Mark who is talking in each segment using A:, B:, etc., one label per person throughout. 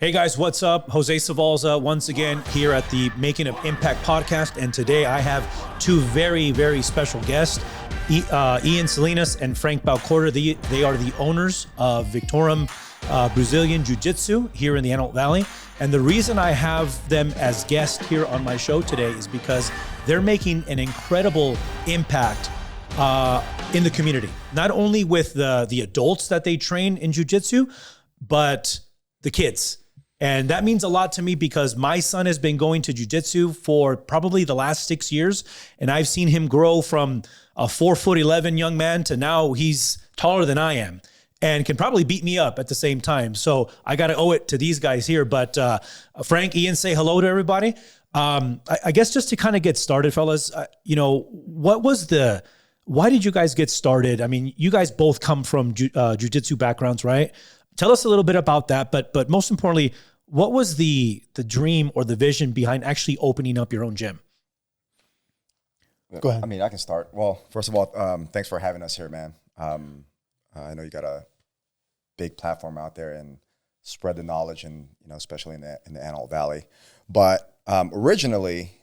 A: Hey guys, what's up? Jose Zavalza once again here at the Making of Impact podcast. And today I have two very, very special guests, Ian Salinas and Frank Balcorda. They are the owners of Victorum Brazilian Jiu Jitsu here in the Antelope Valley. And the reason I have them as guests here on my show today is because they're making an incredible impact in the community, not only with the adults that they train in Jiu Jitsu, but the kids. And that means a lot to me because my son has been going to jiu-jitsu for probably the last 6 years. And I've seen him grow from a 4'11" young man to now he's taller than I am and can probably beat me up at the same time. So I got to owe it to these guys here. But Frank, Ian, say hello to everybody. I guess just to kind of get started, fellas, why did you guys get started? I mean, you guys both come from jiu-jitsu backgrounds, right? Tell us a little bit about that, but most importantly, what was the dream or the vision behind actually opening up your own gym?
B: Go ahead.
C: I mean, I can start. Well, first of all, thanks for having us here, man. I know you got a big platform out there and spread the knowledge, and especially in the Antelope Valley. But originally,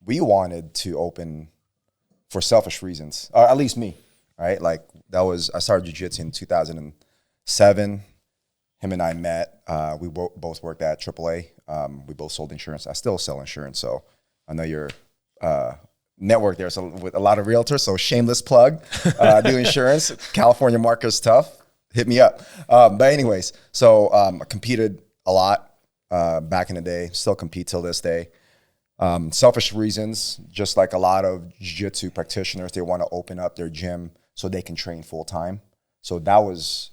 C: we wanted to open for selfish reasons, or at least me, right? Like I started jiu-jitsu in 2007. Him and I met. We both worked at AAA. We both sold insurance. I still sell insurance, so I know your network there. So with a lot of realtors, so shameless plug. Do insurance. California market is tough. Hit me up. But anyways, so I competed a lot back in the day. Still compete till this day. Selfish reasons, just like a lot of jiu-jitsu practitioners, they want to open up their gym so they can train full time. So that was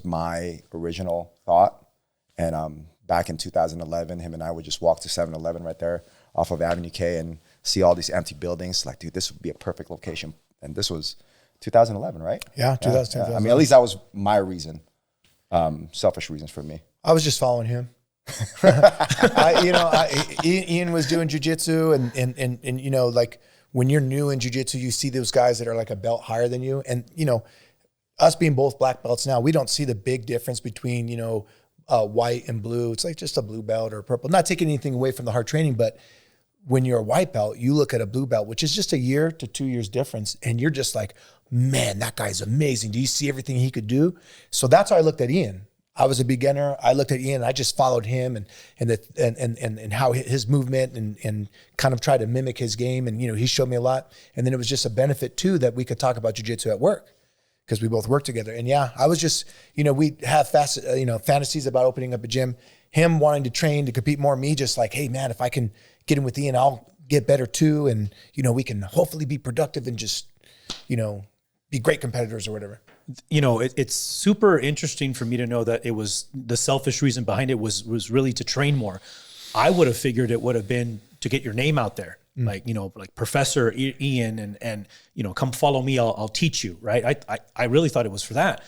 C: my original thought. And back in 2011, him and I would just walk to 7-Eleven right there off of Avenue K and see all these empty buildings. Like, dude, this would be a perfect location. And this was 2011, right?
B: Yeah, 2010.
C: I mean, at least that was my reason. Selfish reasons for me.
B: I was just following him. Ian was doing jiu-jitsu and like when you're new in jiu-jitsu, you see those guys that are like a belt higher than you. And, us being both black belts now, we don't see the big difference between, white and blue. It's like just a blue belt or purple. Not taking anything away from the hard training, but when you're a white belt, you look at a blue belt, which is just a year to 2 years difference. And you're just like, man, that guy's amazing. Do you see everything he could do? So that's how I looked at Ian. I was a beginner. I looked at Ian and I just followed him and how his movement and kind of tried to mimic his game. And, he showed me a lot. And then it was just a benefit too, that we could talk about jiu-jitsu at work, because we both work together. And yeah, I was just, we have fantasies about opening up a gym, him wanting to train, to compete more, me just like, hey man, if I can get in with Ian, I'll get better too. And, we can hopefully be productive and just, be great competitors or whatever.
A: It's super interesting for me to know that it was the selfish reason behind it was really to train more. I would have figured it would have been to get your name out there. Like Professor Ian and come follow me. I'll teach you. Right. I really thought it was for that.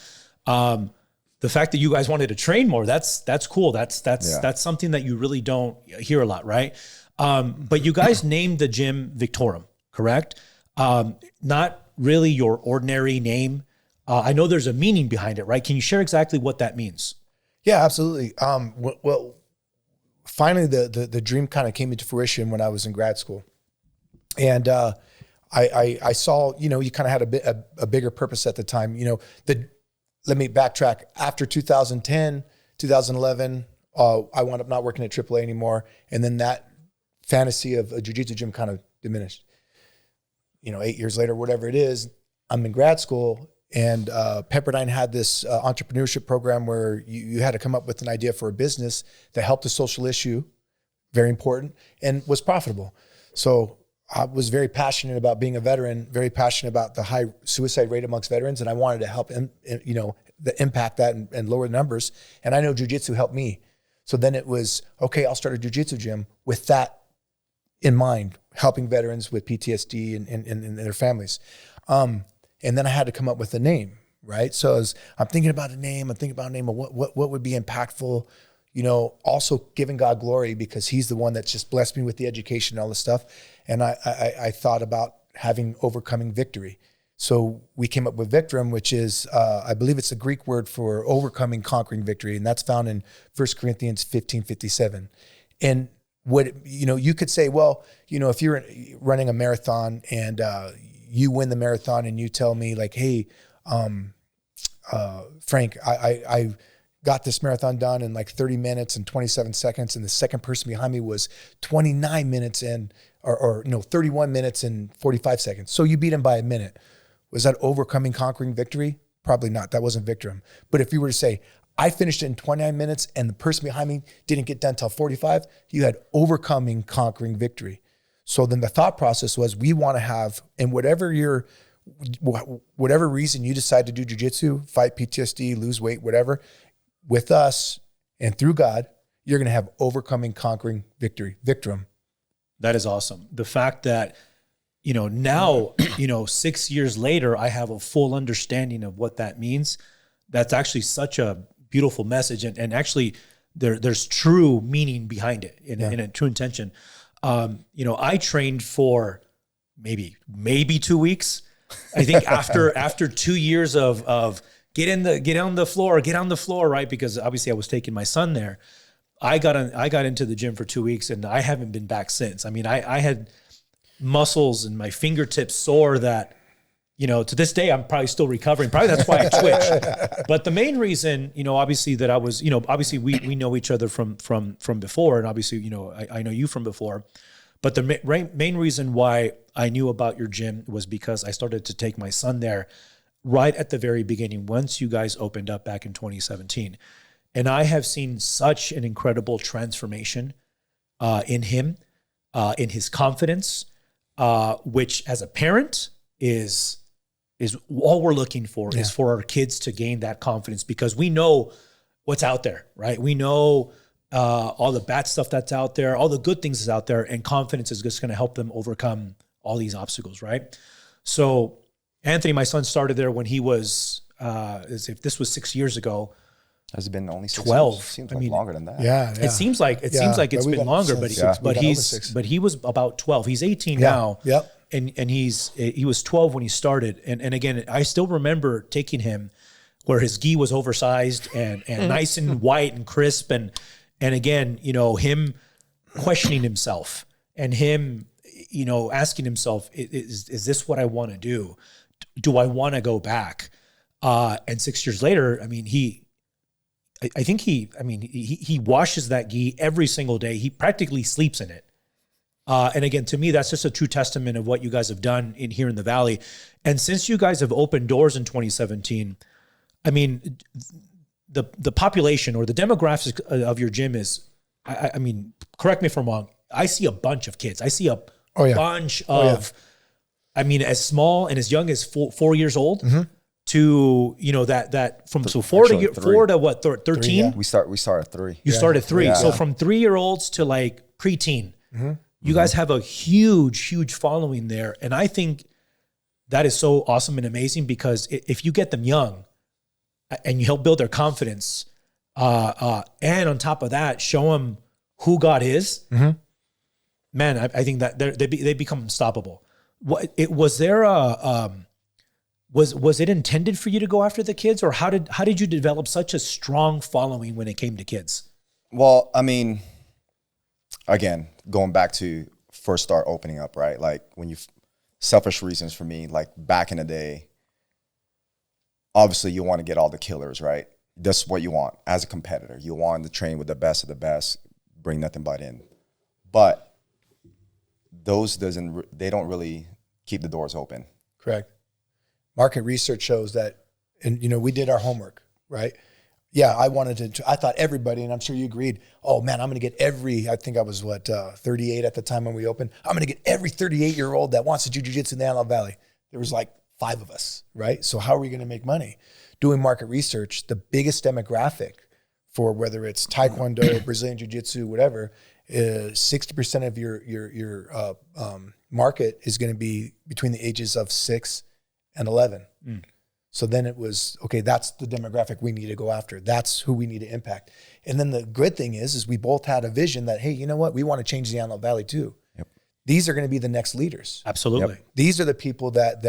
A: The fact that you guys wanted to train more, that's cool. That's something that you really don't hear a lot. Right. But you guys named the gym Victorum, correct? Not really your ordinary name. I know there's a meaning behind it, right? Can you share exactly what that means?
B: Yeah, absolutely. Well, finally the dream kind of came into fruition when I was in grad school. And I saw, you kind of had a bigger purpose at the time. Let me backtrack. After 2010, 2011, I wound up not working at AAA anymore. And then that fantasy of a jiu-jitsu gym kind of diminished. 8 years later, whatever it is, I'm in grad school, and Pepperdine had this entrepreneurship program where you had to come up with an idea for a business that helped a social issue, very important, and was profitable. So I was very passionate about being a veteran, very passionate about the high suicide rate amongst veterans, and I wanted to help, impact that and lower the numbers. And I know jiu-jitsu helped me. So then it was, okay, I'll start a jiu-jitsu gym with that in mind, helping veterans with PTSD and their families. And then I had to come up with a name, right? So I'm thinking about a name, of what would be impactful, also giving God glory, because he's the one that's just blessed me with the education and all this stuff. And I thought about overcoming victory. So we came up with Victorum, which is, I believe it's a Greek word for overcoming, conquering victory. And that's found in 1 Corinthians 15:57. And what, you could say, well, if you're running a marathon and you win the marathon and you tell me like, hey, Frank, I got this marathon done in like 30 minutes and 27 seconds. And the second person behind me was 29 minutes and, 31 minutes and 45 seconds. So you beat him by a minute. Was that overcoming, conquering victory? Probably not. That wasn't Victorum. But if you were to say, I finished it in 29 minutes and the person behind me didn't get done till 45, you had overcoming, conquering victory. So then the thought process was, we want to have, and whatever reason you decide to do jiu-jitsu, fight PTSD, lose weight, whatever, with us and through God, you're going to have overcoming, conquering victory, Victorum.
A: That is awesome. The fact that, now, 6 years later, I have a full understanding of what that means. That's actually such a beautiful message. And actually there's true meaning behind it and a true intention. I trained for maybe 2 weeks. I think after 2 years of get on the floor, right? Because obviously I was taking my son there. I got into the gym for 2 weeks and I haven't been back since. I mean, I had muscles and my fingertips sore that, to this day, I'm probably still recovering. Probably that's why I twitch. But the main reason, obviously that I was, obviously we know each other from before. And obviously, I know you from before. But the main reason why I knew about your gym was because I started to take my son there right at the very beginning, once you guys opened up back in 2017. And I have seen such an incredible transformation in him, in his confidence, which as a parent is all we're looking for, is for our kids to gain that confidence, because we know what's out there, right? We know all the bad stuff that's out there, all the good things that's out there, and confidence is just going to help them overcome all these obstacles, right? So Anthony, my son, started there when he was, if this was 6 years ago.
C: Has it been only
A: 12?
C: Years? Seems like longer than that.
B: Yeah.
A: It seems like it's been longer, but he was about 12. He's 18 now.
B: Yep.
A: And he was 12 when he started. And again, I still remember taking him where his gi was oversized and nice and white and crisp. And again, him questioning himself and him, asking himself, is this what I want to do? Do I want to go back? And 6 years later, I mean, he washes that gi every single day. He practically sleeps in it. And again, to me, that's just a true testament of what you guys have done here in the Valley. And since you guys have opened doors in 2017, I mean, the population or the demographics of your gym is, I mean, correct me if I'm wrong, I see a bunch of kids. I see a bunch of, I mean, as small and as young as 4 years old. Mm-hmm. To that from four to what 13?
C: 3, yeah. We start at 3.
A: You start at 3, yeah. So from 3-year-olds to like preteen, you guys have a huge following there, and I think that is so awesome and amazing, because if you get them young, and you help build their confidence, and on top of that, show them who God is, man, I think that they become unstoppable. Was there a Was it intended for you to go after the kids, or how did you develop such a strong following when it came to kids?
C: Well, I mean, again, going back to first start opening up, right? Like when selfish reasons for me, like back in the day, obviously you want to get all the killers, right? That's what you want as a competitor. You want to train with the best of the best, bring nothing but in. But they don't really keep the doors open.
B: Correct. Market research shows that, and we did our homework, right? Yeah, I thought everybody, and I'm sure you agreed, oh man, I'm going to get I think I was 38 at the time when we opened. I'm going to get every 38-year-old that wants to do jiu-jitsu in the Antelope Valley. There was like 5 of us, right? So how are we going to make money? Doing market research, the biggest demographic for whether it's Taekwondo, Brazilian Jiu Jitsu, whatever, 60% of your market is going to be between the ages of 6 and 11. So then it was, okay, that's the demographic we need to go after. That's who we need to impact. And then the good thing is we both had a vision that, hey, you know what? We want to change the Antelope Valley too. Yep. these are going to be the next leaders.
A: Absolutely.
B: These are the people that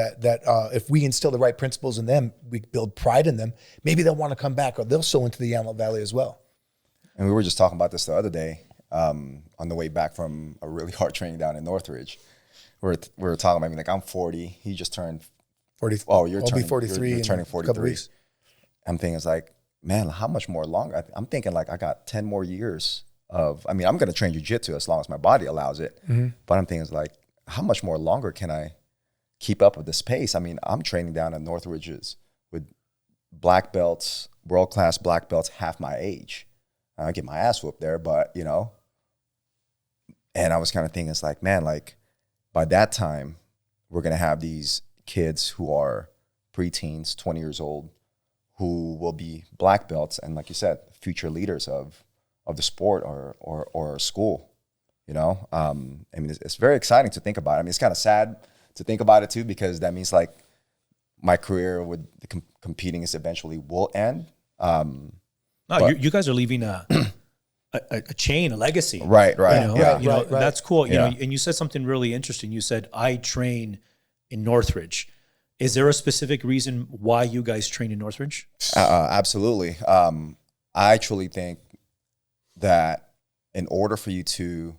B: if we instill the right principles in them, we build pride in them, maybe they'll want to come back or they'll sow into the Antelope Valley as well.
C: And we were just talking about this the other day on the way back from a really hard training down in Northridge. We were talking about, like, I'm 40. He just turned
B: 40.
C: Oh,
B: I'll be 43.
C: You're turning 43.
B: Weeks.
C: I'm thinking, it's like, man, how much more longer? I'm thinking, like, I got 10 more years of, I mean, I'm going to train jiu-jitsu as long as my body allows it. But I'm thinking, it's like, how much more longer can I keep up with this pace? I mean, I'm training down in Northridge's with black belts, world-class black belts, half my age. I get my ass whooped there, but, you know. And I was kind of thinking, it's like, man, like, by that time, we're going to have these kids who are preteens, 20 years old, who will be black belts and, like you said, future leaders of the sport or school, you know? I mean, it's very exciting to think about. I mean, it's kind of sad to think about it too, because that means, like, my career with competing is eventually will end.
A: You guys are leaving a chain, a legacy.
C: Right.
A: You know, that's cool. You know,
C: Yeah.
A: and you said something really interesting. You said, I train in Northridge. Is there a specific reason why you guys train in Northridge?
C: Absolutely. I truly think that in order for you to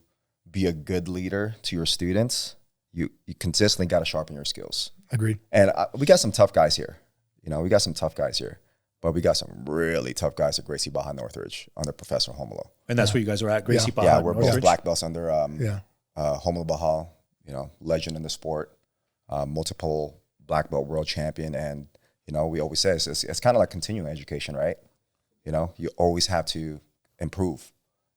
C: be a good leader to your students, you consistently got to sharpen your skills.
B: Agreed.
C: And we got some tough guys here. You know, we got some tough guys here. But we got some really tough guys at Gracie Baja Northridge under Professor Homolo.
A: And that's where you guys are at, Gracie Baja.
C: Yeah, we're
A: Northridge.
C: both black belts under Homolo Baja, you know, legend in the sport, multiple black belt world champion. And, you know, we always say it's kind of like continuing education, right? You know, you always have to improve,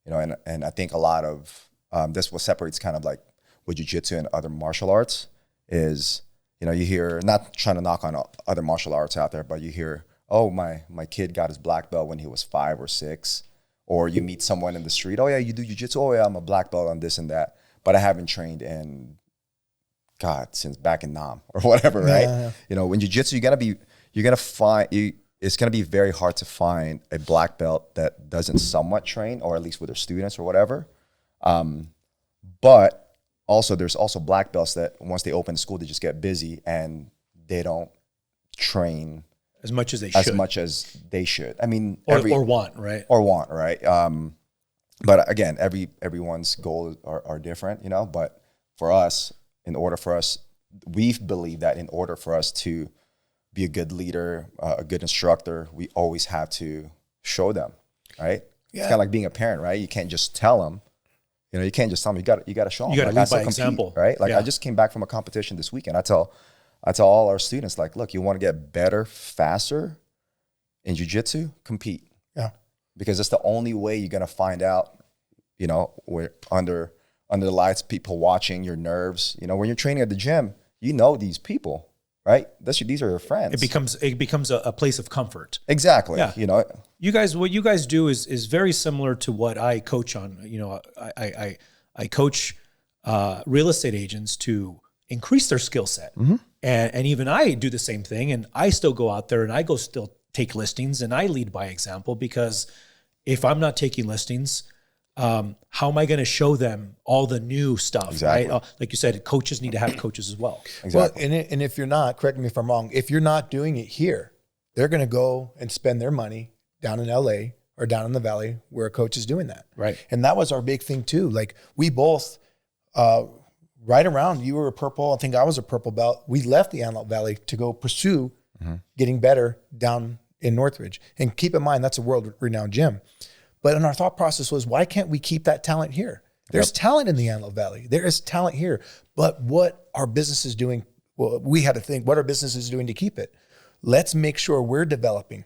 C: you know, and I think a lot of this what separates kind of like with jiu-jitsu and other martial arts is, you know, you hear, not trying to knock on other martial arts out there, but you hear, oh, my kid got his black belt when he was 5 or 6. Or you meet someone in the street, oh yeah, you do jiu-jitsu, oh yeah, I'm a black belt on this and that. But I haven't trained in, God, since back in Nam or whatever, right?
B: Yeah.
C: You know, when jiu-jitsu, it's gonna be very hard to find a black belt that doesn't somewhat train, or at least with their students or whatever. But also there's also black belts that once they open school, they just get busy and they don't train
A: as much as they should. I mean, or want, right?
C: But again, everyone's goals are different, you know. But for us, we believe that in order for us to be a good leader, a good instructor, we always have to show them, right? Yeah. It's kind of like being a parent, right? You can't just tell them. You know, you can't just tell them. You got to show them.
A: You got to lead by example,
C: right? Like, I just came back from a competition this weekend. I tell all our students, like, look, you want to get better, faster in jiu-jitsu, compete.
B: Yeah.
C: Because it's the only way you're going to find out, you know, where under the lights, people watching, your nerves. You know, when you're training at the gym, you know these people, right? These are your friends.
A: It becomes a place of comfort.
C: Exactly.
A: Yeah.
C: You know,
A: what you guys do is very similar to what I coach on. You know, I coach real estate agents to increase their skill set. Mm-hmm. And even I do the same thing, and I still go out there and I go still take listings and I lead by example, because if I'm not taking listings, how am I going to show them all the new stuff?
C: Exactly.
A: Right? Like you said, coaches need to have coaches as well.
C: Exactly.
B: Well, and if you're not, correct me if I'm wrong, if you're not doing it here, they're going to go and spend their money down in LA or down in the Valley where a coach is doing that.
A: Right.
B: And that was our big thing too. Like, we both, right around, you were a purple, I think I was a purple belt. We left the Antelope Valley to go pursue getting better down in Northridge. And keep in mind, that's a world-renowned gym. But in our thought process was, why can't we keep that talent here? There's talent in the Antelope Valley. There is talent here. But what our business is doing, well, we had to think, what our business is doing to keep it. Let's make sure we're developing.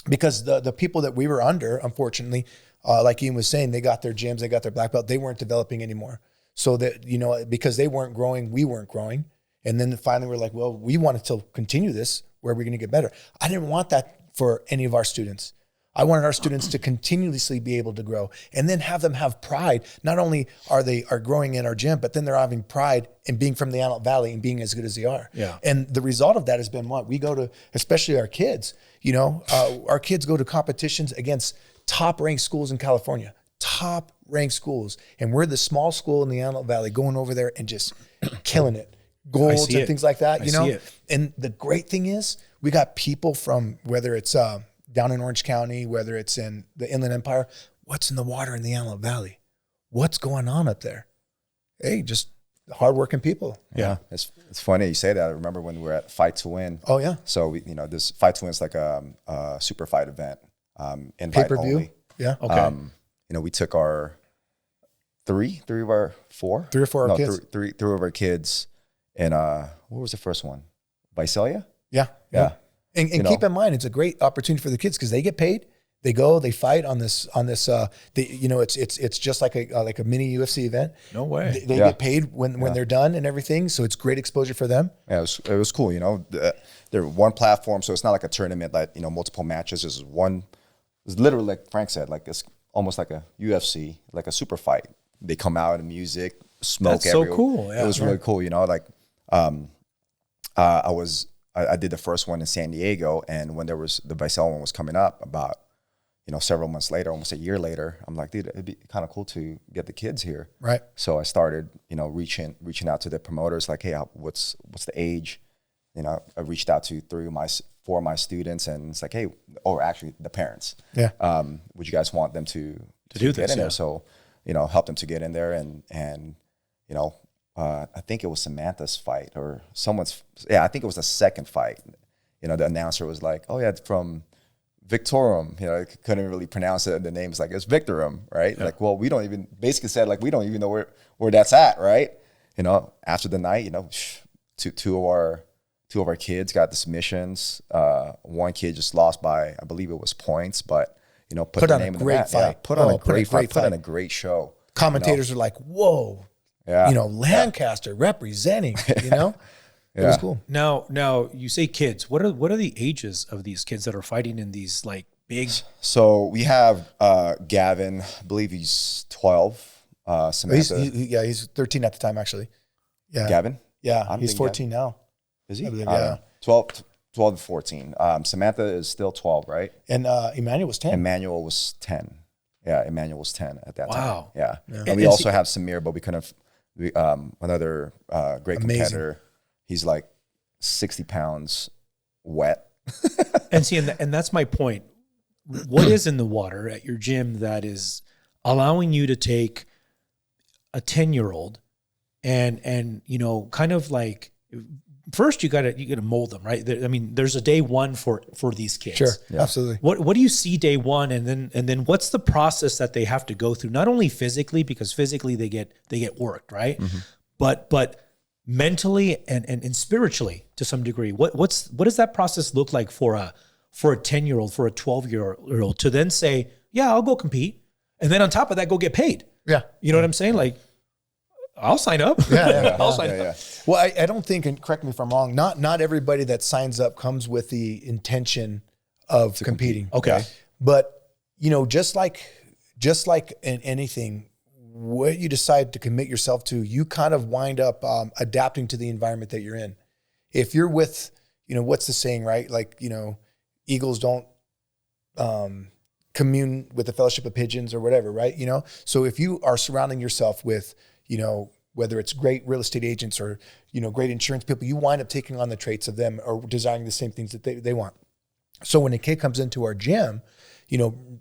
B: Because the people that we were under, unfortunately, like Ian was saying, they got their gyms, they got their black belt, they weren't developing anymore. So that, you know, because they weren't growing, we weren't growing. And then finally we're like, well, we wanted to continue this. Where are we going to get better? I didn't want that for any of our students. I wanted our students to continuously be able to grow and then have them have pride. Not only are they growing in our gym, but then they're having pride in being from the Antelope Valley and being as good as they are.
A: Yeah.
B: And the result of that has been what? We go to, especially our kids, you know, our kids go to competitions against top ranked schools in California. top ranked schools. And we're the small school in the Antelope Valley going over there and just killing it. Golds and things like that, you know? And the great thing is we got people from, whether it's down in Orange County, whether it's in the Inland Empire, what's in the water in the Antelope Valley? What's going on up there? Hey, just hardworking people.
C: Yeah. It's funny you say that. I remember when we were at Fight to Win.
B: Oh, yeah.
C: So, we, this Fight to Win is like a super fight event. Invite
B: Pay-per-view?
C: only.
B: Yeah.
A: Okay.
C: We took our three of our four.
B: 3 or 4 of our kids.
C: Three of our kids. And what was the first one? Visalia?
B: Yeah. And keep in mind, it's a great opportunity for the kids because they get paid. They go, they fight on this. It's just like a mini UFC event.
A: No way.
B: They get paid when they're done and everything. So it's great exposure for them.
C: Yeah, it was cool. They're one platform, so it's not like a tournament like multiple matches. It's one. It's literally like Frank said, like it's almost like a UFC, like a super fight. They come out and music, smoke.
A: That's so cool. Yeah,
C: it was really cool. I did the first one in San Diego, and when there was the Visalia one was coming up about several months later, almost a year later, I'm like, dude, it'd be kind of cool to get the kids here.
B: Right.
C: So I started, reaching out to the promoters, like, hey, what's the age? I reached out to 4 of my students, and it's like, hey, or actually the parents.
B: Yeah.
C: Would you guys want them to
A: do
C: get
A: this?
C: in there? So, help them to get in there, and I think it was Samantha's fight or someone's. Yeah, I think it was the second fight. The announcer was like, oh yeah, it's from Victorum, couldn't really pronounce it. The name's like, it's Victorum, right? Yeah. Like, well, we don't even, basically said, like, we don't even know where that's at, right? After the night, two of our kids got the submissions. One kid just lost by, I believe it was points, but, put their name in the mat. Yeah, put on a great fight, put on a great show.
B: Commentators are like, whoa, Lancaster representing, It was cool.
A: Now you say kids. What are the ages of these kids that are fighting in these like big?
C: So we have Gavin. I believe he's 12. Samantha.
B: He's 13 at the time actually. Yeah.
C: Gavin.
B: Yeah, he's 14 now.
C: Is he?
B: I believe, yeah.
C: 12 to 14. Samantha is still 12, right?
B: And Emmanuel was 10.
C: Emmanuel was 10. Yeah, Emmanuel was 10 at that time.
A: Wow.
C: Yeah. And we also have Samir, but we couldn't. Another great competitor. He's like 60 pounds wet.
A: and that's my point. What is in the water at your gym that is allowing you to take a 10-year-old and kind of like, first you gotta mold them, right? I mean, there's a day one for these kids.
B: Sure, yeah. Absolutely.
A: What do you see day one, and then what's the process that they have to go through? Not only physically, because physically they get worked, right? Mm-hmm. But mentally and spiritually to some degree. What does that process look like for a 10-year-old, for a 12-year-old to then say, yeah, I'll go compete, and then on top of that, go get paid? Yeah, you know what I'm saying? Like, I'll sign up. I'll sign up.
B: Well, I don't think, and correct me if I'm wrong, not everybody that signs up comes with the intention of competing.
A: Okay.
B: But, just like in anything, what you decide to commit yourself to, you kind of wind up adapting to the environment that you're in. If you're with, what's the saying, right? Like, eagles don't commune with the fellowship of pigeons or whatever, right? So if you are surrounding yourself with, whether it's great real estate agents or, great insurance people, you wind up taking on the traits of them or desiring the same things that they want. So when a kid comes into our gym,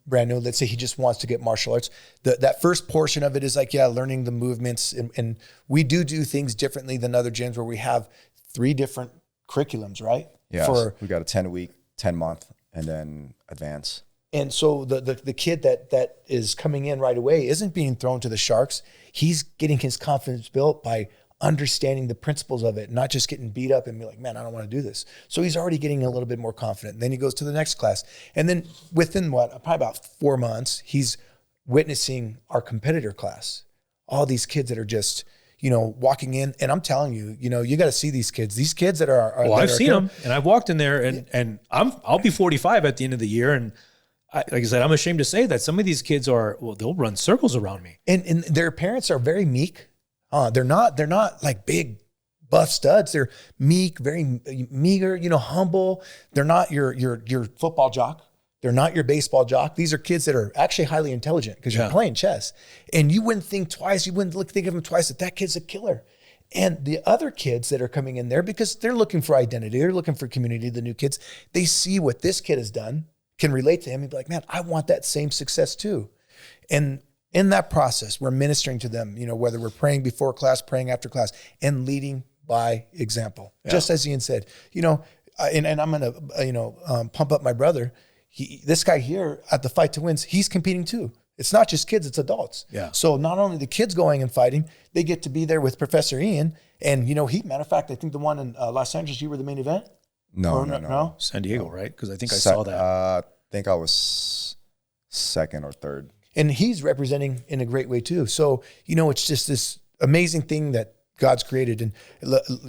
B: brand new, let's say he just wants to get martial arts, that first portion of it is like, learning the movements. And we do things differently than other gyms where we have 3 different curriculums, right?
C: Yeah. We got a 10-week, 10-month, and then advance.
B: And so the kid that is coming in right away isn't being thrown to the sharks. He's getting his confidence built by understanding the principles of it, not just getting beat up and be like, man, I don't want to do this. So he's already getting a little bit more confident. And then he goes to the next class. And then within probably about 4 months, he's witnessing our competitor class. All these kids that are just, walking in. And I'm telling you, you got to see these kids. These kids that are
A: well, I've seen them, and I've walked in there, and I'll be 45 at the end of the year, and like I said, I'm ashamed to say that some of these kids they'll run circles around me.
B: And their parents are very meek. They're not like big buff studs. They're meek, very meager, humble. They're not your football jock. They're not your baseball jock. These are kids that are actually highly intelligent because you're playing chess. And you wouldn't think twice. You wouldn't think of them twice that kid's a killer. And the other kids that are coming in there, because they're looking for identity, they're looking for community, the new kids, they see what this kid has done, can relate to him and be like, man, I want that same success too. And in that process, we're ministering to them, whether we're praying before class, praying after class, and leading by example. Just as Ian said, and I'm going to, pump up my brother. This guy here at the Fight to Wins, he's competing too. It's not just kids, it's adults. Yeah. So not only the kids going and fighting, they get to be there with Professor Ian. And, matter of fact, I think the one in Los Angeles, you were the main event?
C: No.
A: San Diego, right? Because I think I saw that.
C: I think I was second or third.
B: And he's representing in a great way too. So, it's just this amazing thing that God's created. And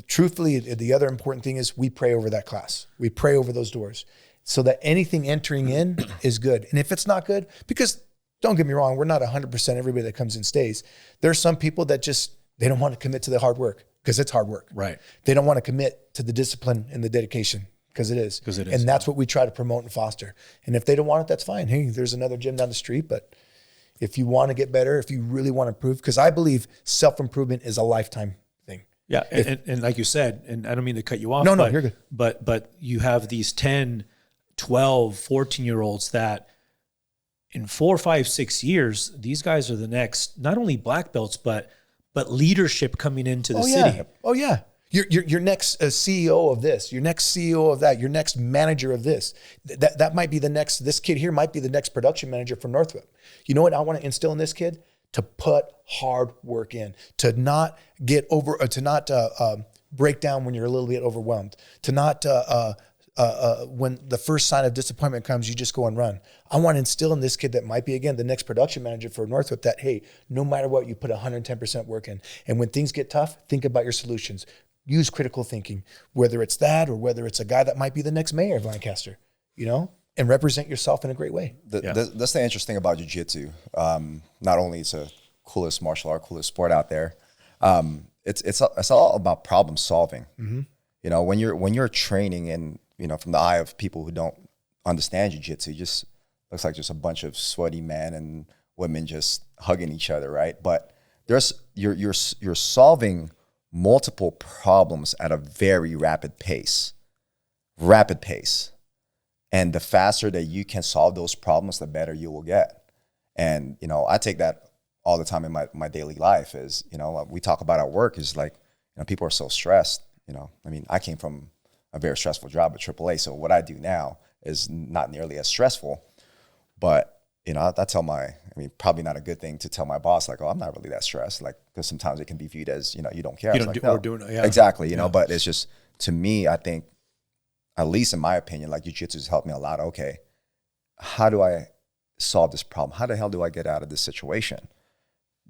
B: truthfully, the other important thing is we pray over that class. We pray over those doors so that anything entering in is good. And if it's not good, because don't get me wrong, we're not 100% everybody that comes in stays. There's some people that they don't want to commit to the hard work because it's hard work.
A: Right.
B: They don't want to commit to the discipline and the dedication because it is. And that's what we try to promote and foster. And if they don't want it, that's fine. Hey, there's another gym down the street. But if you want to get better, if you really want to improve, because I believe self-improvement is a lifetime thing.
A: Yeah. And like you said, and I don't mean to cut you off.
B: No, you're good.
A: But you have these 10, 12, 14-year-olds that in 4, 5, 6 years, these guys are the next, not only black belts, but leadership coming into the city.
B: Oh yeah. Your next CEO of this, your next CEO of that, your next manager of this. That might be this kid here might be the next production manager for Northrop. You know what I want to instill in this kid? To put hard work in, to not get over, to not break down when you're a little bit overwhelmed, to not, when the first sign of disappointment comes, you just go and run. I want to instill in this kid that might be, again, the next production manager for Northrop that, hey, no matter what, you put 110% work in. And when things get tough, think about your solutions. Use critical thinking, whether it's that or whether it's a guy that might be the next mayor of Lancaster, and represent yourself in a great way.
C: That's the interesting about jiu-jitsu. Not only it's the coolest martial art, coolest sport out there, it's all about problem solving. Mm-hmm. When you're training and, from the eye of people who don't understand jiu-jitsu, it just looks like just a bunch of sweaty men and women just hugging each other, right? But you're solving multiple problems at a very rapid pace. And the faster that you can solve those problems, the better you will get. And, I take that all the time in my daily life is, we talk about our work is like, people are so stressed, I came from a very stressful job at AAA. So what I do now is not nearly as stressful, but I tell probably not a good thing to tell my boss, like, oh, I'm not really that stressed. Like, because sometimes it can be viewed as, you don't care. Exactly. But it's just, to me, I think, at least in my opinion, like jiu-jitsu has helped me a lot. Okay, how do I solve this problem? How the hell do I get out of this situation?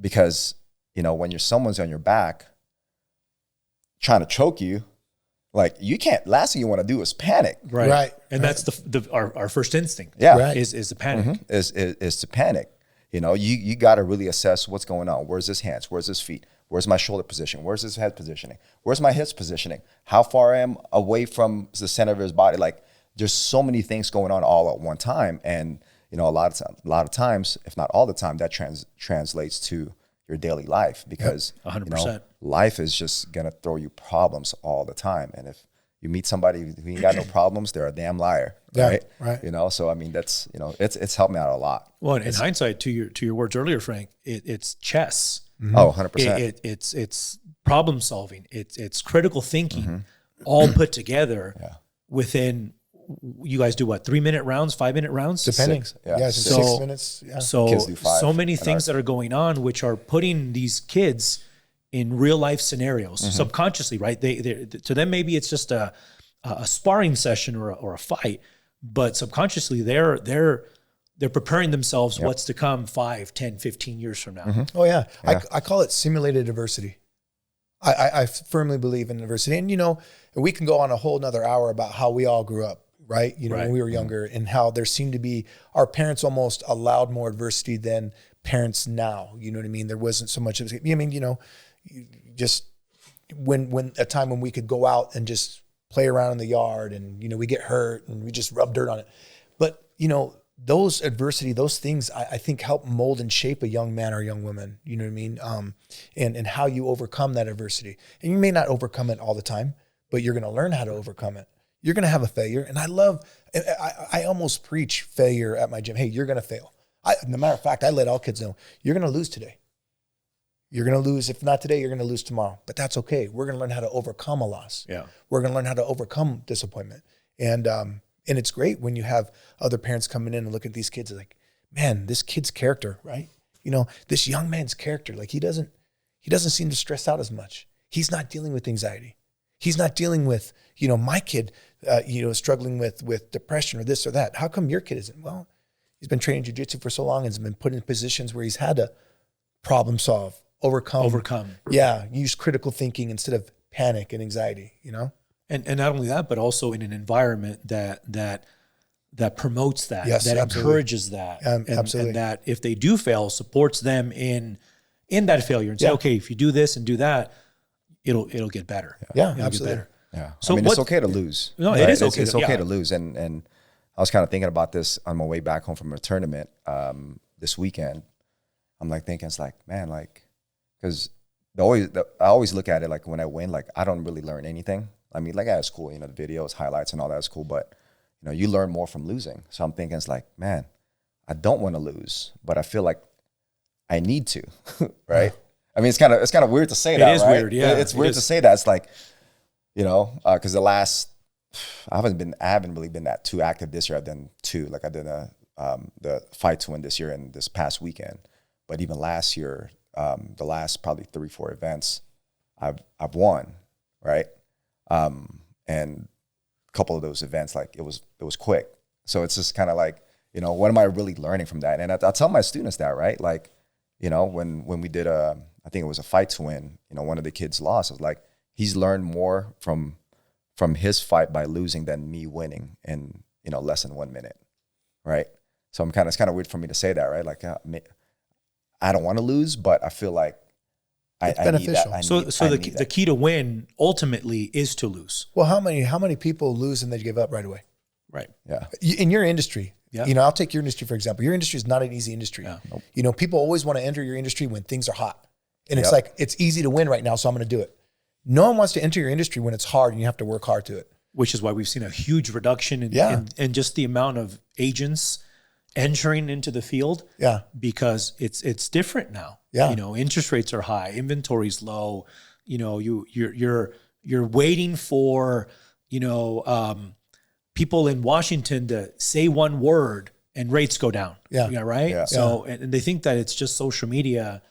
C: Because, when someone's on your back trying to choke you, like last thing you want to do is panic.
A: Right. And that's our first instinct.
C: Yeah.
A: Right. Is to panic.
C: Mm-hmm. Is to panic. You got to really assess what's going on. Where's his hands? Where's his feet? Where's my shoulder position? Where's his head positioning? Where's my hips positioning? How far I am away from the center of his body? Like, there's so many things going on all at one time. And, a lot of times, if not all the time, that translates to your daily life because
A: 100%.
C: Life is just going to throw you problems all the time. And if you meet somebody who ain't got no problems, they're a damn liar. Right. So, that's, it's helped me out a lot.
A: Well, in hindsight, to your words earlier, Frank, it's chess.
C: Mm-hmm. Oh, 100%.
A: It's problem solving. It's critical thinking, all put together within. You guys do what? 3-minute rounds, 5-minute rounds,
B: depending.
C: 6,
B: so 6 minutes. Yeah.
A: So many things that are going on, which are putting these kids in real life scenarios subconsciously, right? They to them maybe it's just a sparring session or a fight, but subconsciously they're preparing themselves what's to come 5, 10, 15 years from now.
B: Mm-hmm. Oh yeah. I call it simulated adversity. I firmly believe in adversity, and we can go on a whole nother hour about how we all grew up. Right. When we were younger and how there seemed to be, our parents almost allowed more adversity than parents now. You know what I mean? There wasn't so much of it. Just when a time when we could go out and just play around in the yard and, we get hurt and we just rub dirt on it. But, those adversity, those things, I think help mold and shape a young man or young woman. You know what I mean? And how you overcome that adversity. And you may not overcome it all the time, but you're going to learn how to overcome it. You're going to have a failure. And I almost preach failure at my gym. Hey, you're going to fail. No matter of fact, I let all kids know, you're going to lose today. You're going to lose. If not today, you're going to lose tomorrow. But that's okay. We're going to learn how to overcome a loss.
A: Yeah.
B: We're going to learn how to overcome disappointment. And it's great when you have other parents coming in and look at these kids like, man, this kid's character, right? This young man's character, like he doesn't seem to stress out as much. He's not dealing with anxiety. He's not dealing with, my kid, struggling with depression or this or that. How come your kid isn't? Well, he's been training jiu-jitsu for so long and has been put in positions where he's had to problem solve, overcome. Yeah. Use critical thinking instead of panic and anxiety,
A: And not only that, but also in an environment that promotes that,
B: yes,
A: that
B: absolutely.
A: encourages that,
B: absolutely.
A: and that if they do fail, supports them in that failure and say, okay, if you do this and do that, it'll get better.
B: Yeah,
A: it'll
B: absolutely.
A: get better.
C: Yeah.
A: So
C: it's okay to lose.
A: No,
C: right?
A: it is okay.
C: It's okay to lose. And I was kind of thinking about this on my way back home from a tournament this weekend. I'm like thinking, it's like, man, like, because I always look at it like when I win, like I don't really learn anything. I mean, like that's cool, the videos, highlights and all that's cool, but you learn more from losing. So I'm thinking it's like, man, I don't want to lose, but I feel like I need to, right? I mean, it's kind of weird to say that,
A: It is
C: right?
A: weird, yeah.
C: It's weird to say that. It's like, because I haven't really been that too active this year. I've done two, like I did the fight to win this year and this past weekend. But even last year, the last probably 3-4 events, I've won, right? And a couple of those events, like it was quick. So it's just kind of like, what am I really learning from that? And I tell my students that, right? Like, when we did I think it was a fight to win, one of the kids lost. I was like, he's learned more from his fight by losing than me winning in, less than 1 minute, right? So it's kind of weird for me to say that, right? Like, I don't want to lose, but I feel like
B: it's
C: I
B: beneficial.
C: need that.
A: So the key to win ultimately is to lose.
B: Well, how many people lose and they give up right away?
A: Right.
C: Yeah.
B: In your industry,
A: yeah.
B: I'll take your industry for example. Your industry is not an easy industry.
A: Yeah.
B: Nope. People always want to enter your industry when things are hot, and it's like it's easy to win right now, so I'm going to do it. No one wants to enter your industry when it's hard and you have to work hard to it.
A: Which is why we've seen a huge reduction in just the amount of agents entering into the field.
B: Yeah.
A: Because it's different now.
B: Yeah.
A: Interest rates are high, inventory's low. You're waiting for, people in Washington to say one word and rates go down. Yeah. Right.
C: Yeah.
A: So, and they think that it's just social media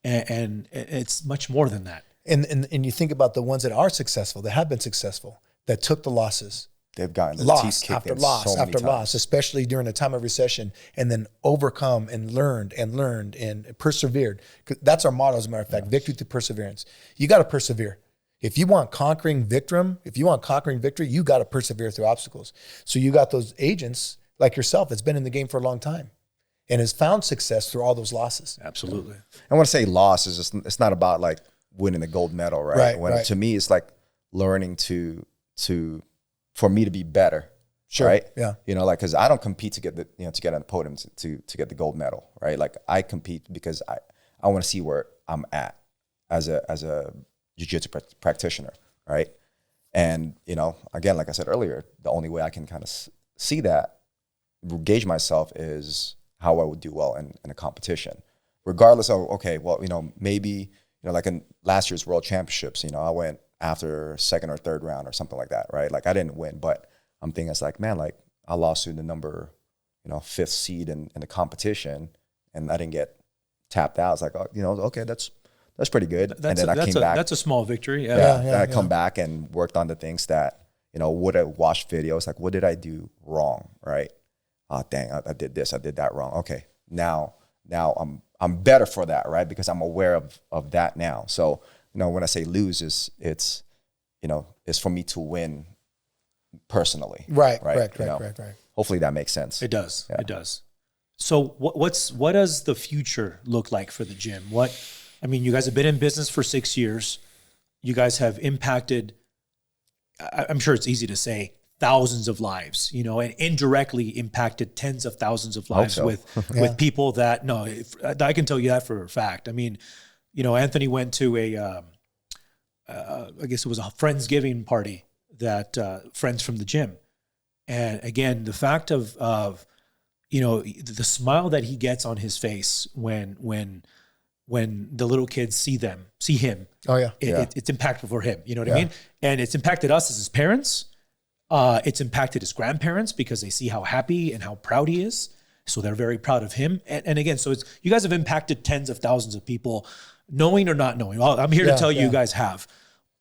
A: and it's much more than that.
B: And you think about the ones that are successful, that have been successful, that took the losses.
C: They've gotten the
B: loss
C: teeth kicked
B: after
C: in
B: loss
C: so many
B: after
C: times.
B: loss, especially during a time of recession, and then overcome and learned and persevered. 'Cause that's our motto, as a matter of fact, victory through perseverance. You got to persevere. If you want conquering victory, you got to persevere through obstacles. So you got those agents like yourself that's been in the game for a long time and has found success through all those losses.
A: Absolutely.
C: I want to say loss is just, it's not about like winning the gold medal, right?
B: Right.
C: To me, it's like learning for me to be better.
B: Sure.
C: Right.
B: Yeah.
C: Cause I don't compete to get to get on the podium to get the gold medal. Right. Like I compete because I want to see where I'm at as a jiu-jitsu practitioner. Right. And, again, like I said earlier, the only way I can kind of see that, gauge myself is how I would do well in a competition, regardless of, okay, well, maybe, like in last year's world championships, I went after second or third round or something like that, right? Like I didn't win, but I'm thinking it's like, man, like I lost to the number, 5th seed in the competition and I didn't get tapped out. It's like, okay, that's pretty good. And then I came back.
A: That's a small victory.
C: Yeah. I come back and worked on the things that, would I watch videos? Like, what did I do wrong? Right. Oh, dang, I did this, I did that wrong. Okay. Now I'm better for that, right? Because I'm aware of that now. So, when I say lose, it's for me to win personally.
B: Right.
C: Hopefully that makes sense.
A: It does.
C: Yeah.
A: It does. So what does the future look like for the gym? You guys have been in business for 6 years. You guys have impacted, I'm sure it's easy to say, thousands of lives, you know, and indirectly impacted tens of thousands of lives
C: so.
A: with people that, I can tell you that for a fact. I mean, you know, Anthony went to I guess it was a Friendsgiving party that friends from the gym. And again, the fact of, you know, the smile that he gets on his face when the little kids see him.
B: Oh yeah.
A: It's impactful for him. You know what I mean? And it's impacted us as his parents. It's impacted his grandparents because they see how happy and how proud he is. So they're very proud of him. And again, so you guys have impacted tens of thousands of people, knowing or not knowing. Well, I'm here to tell you guys have.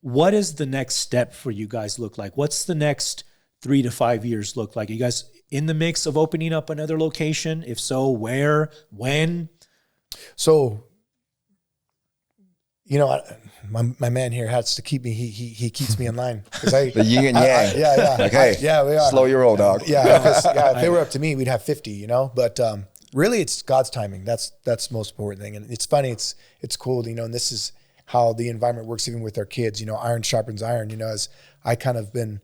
A: What does the next step for you guys look like? What's the next 3 to 5 years look like? Are you guys in the mix of opening up another location? If so, where, when?
B: So, you know, my man here has to keep me. He keeps me in line because
C: the yin and yang.
B: Yeah.
C: Okay.
B: We are.
C: Slow your roll, dog.
B: Yeah. Because if they were up to me, we'd have 50. You know, but really, it's God's timing. That's the most important thing. And it's funny. It's cool. You know, and this is how the environment works even with our kids. You know, iron sharpens iron. You know, as I kind of been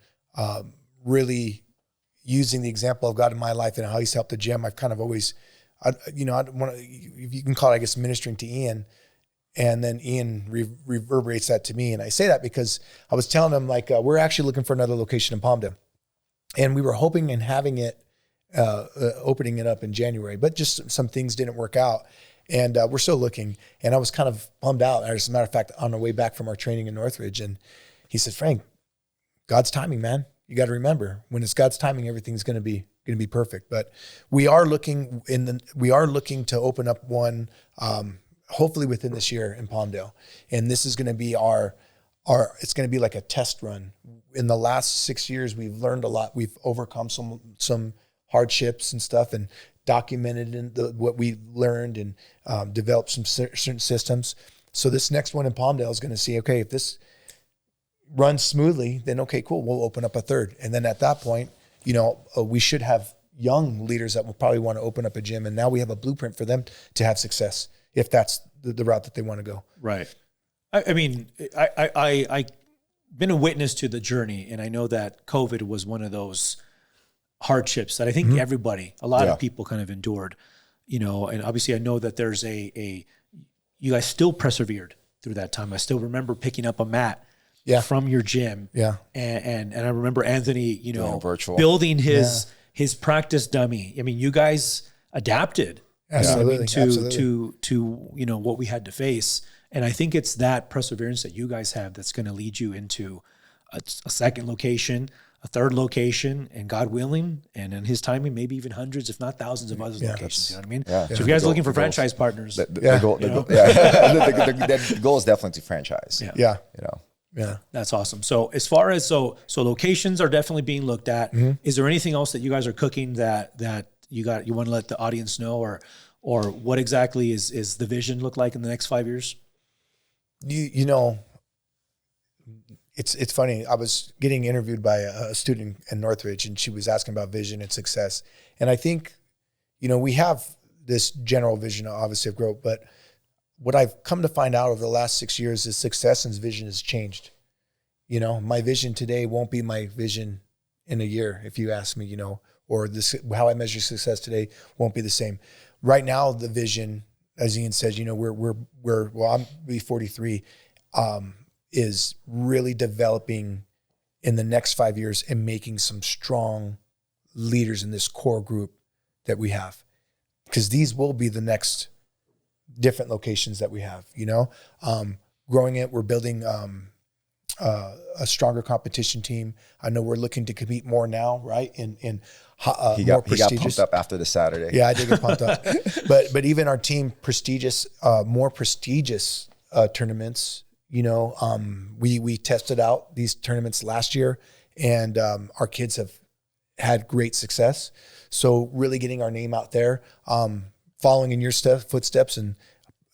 B: really using the example of God in my life and how He's helped the gym. I've kind of always, I don't want to. You can call it, I guess, ministering to Ian. And then Ian reverberates that to me. And I say that because I was telling him, like, we're actually looking for another location in Palmdale. And we were hoping and having it, opening it up in January, but just some things didn't work out. And we're still looking. And I was kind of bummed out. As a matter of fact, on our way back from our training in Northridge. And he said, Frank, God's timing, man. You got to remember, when it's God's timing, everything's going to be perfect. But we are looking to open up one, hopefully within this year in Palmdale. And this is going to be it's going to be like a test run. In the last 6 years, we've learned a lot. We've overcome some hardships and stuff and documented what we learned and developed some certain systems. So this next one in Palmdale is going to see, okay, if this runs smoothly, then okay, cool, we'll open up a third. And then at that point, you know, we should have young leaders that will probably want to open up a gym. And now we have a blueprint for them to have success, if that's the route that they want to go.
A: Right. I mean, I've been a witness to the journey, and I know that COVID was one of those hardships that I think everybody, a lot of people kind of endured, you know, and obviously I know that there's you guys still persevered through that time. I still remember picking up a mat from your gym. Yeah. And I remember Anthony, you know, building his practice dummy. I mean, you guys adapted.
B: Absolutely.
A: To you know, what we had to face. And I think it's that perseverance that you guys have that's going to lead you into a second location, a third location, and God willing, and in His timing, maybe even hundreds, if not thousands of other locations. You know what I mean? Yeah. So if you guys are looking for franchise partners,
C: the goal is definitely to franchise.
B: Yeah.
C: You know.
B: Yeah.
A: That's awesome. So as far as, so locations are definitely being looked at. Is there anything else that you guys are cooking that you want to let the audience know, or what exactly is the vision look like in the next 5 years?
B: You know, it's funny. I was getting interviewed by a student in Northridge, and she was asking about vision and success. And I think, you know, we have this general vision, obviously, of growth, but what I've come to find out over the last 6 years is success and vision has changed. You know, my vision today won't be my vision in a year, if you ask me, you know, or how I measure success today won't be the same. Right now, the vision, as Ian says, you know, I'm be 43, is really developing in the next 5 years and making some strong leaders in this core group that we have, because these will be the next different locations that we have, you know, growing it. We're building a stronger competition team. I know we're looking to compete more now, right? He got
C: pumped up after the Saturday.
B: Yeah, I did get pumped up. But even our team, more prestigious tournaments, you know, we tested out these tournaments last year, and our kids have had great success. So really getting our name out there, following in your footsteps, and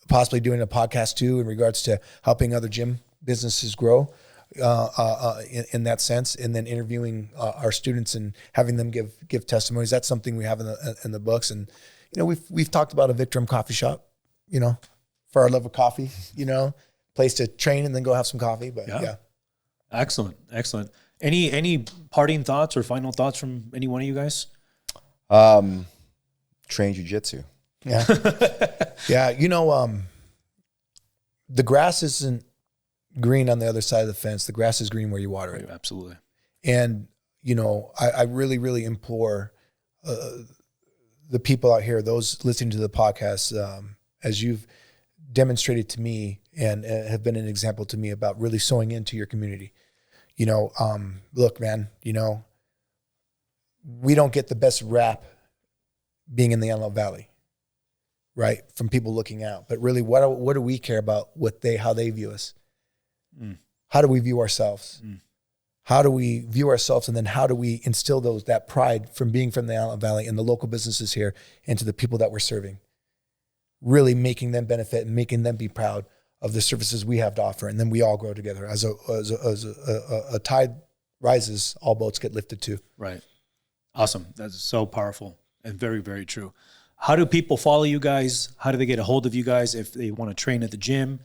B: possibly doing a podcast too in regards to helping other gym businesses grow in that sense, and then interviewing our students and having them give testimonies. That's something we have in the books. And you know, we've talked about a Victorum coffee shop, you know, for our love of coffee, you know, place to train and then go have some coffee. But yeah.
A: Excellent. Any parting thoughts or final thoughts from any one of you guys?
C: Train jiu-jitsu.
B: Yeah. Yeah. The grass isn't green on the other side of the fence. The grass is green where you water it.
A: Absolutely.
B: And, I really, really implore the people out here, those listening to the podcast, as you've demonstrated to me and have been an example to me about really sewing into your community. Look, man, we don't get the best rap being in the Antelope Valley, right? From people looking out. But really, what do we care about how they view us? How do we view ourselves? How do we view ourselves? And then how do we instill that pride from being from the Antelope Valley and the local businesses here into the people that we're serving? Really making them benefit and making them be proud of the services we have to offer. And then we all grow together. As a tide rises, all boats get lifted too.
A: Right. Awesome. That's so powerful and very, very true. How do people follow you guys? How do they get a hold of you guys if they want to train at the gym?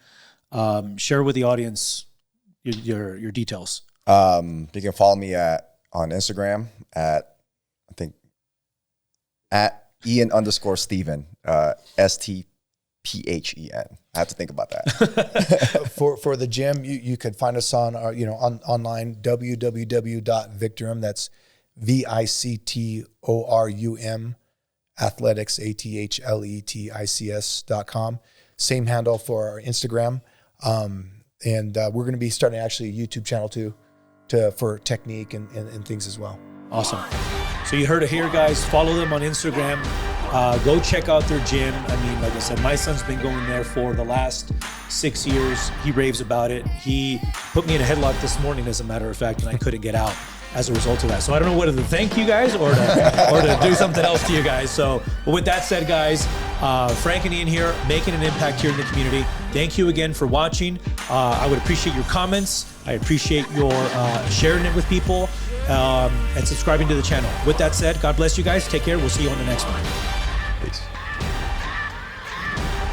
A: Share with the audience your details.
C: You can follow me on Instagram at Ian_Stephen, STPHEN. I have to think about that.
B: For the gym, you could find us on our, online, www.victorum. That's VICTORUM athletics, ATHLETICS.com. Same handle for our Instagram. And we're going to be starting actually a YouTube channel too, for technique and things as well.
A: Awesome. So you heard it here, guys. Follow them on Instagram. Go check out their gym. I mean, like I said, my son's been going there for the last 6 years. He raves about it. He put me in a headlock this morning, as a matter of fact, and I couldn't get out as a result of that. So I don't know whether to thank you guys or to do something else to you guys. So, but with that said, guys, Frank and Ian here, making an impact here in the community. Thank you again for watching. I would appreciate your comments. I appreciate your sharing it with people and subscribing to the channel. With that said, God bless you guys. Take care. We'll see you on the next one.
C: Peace.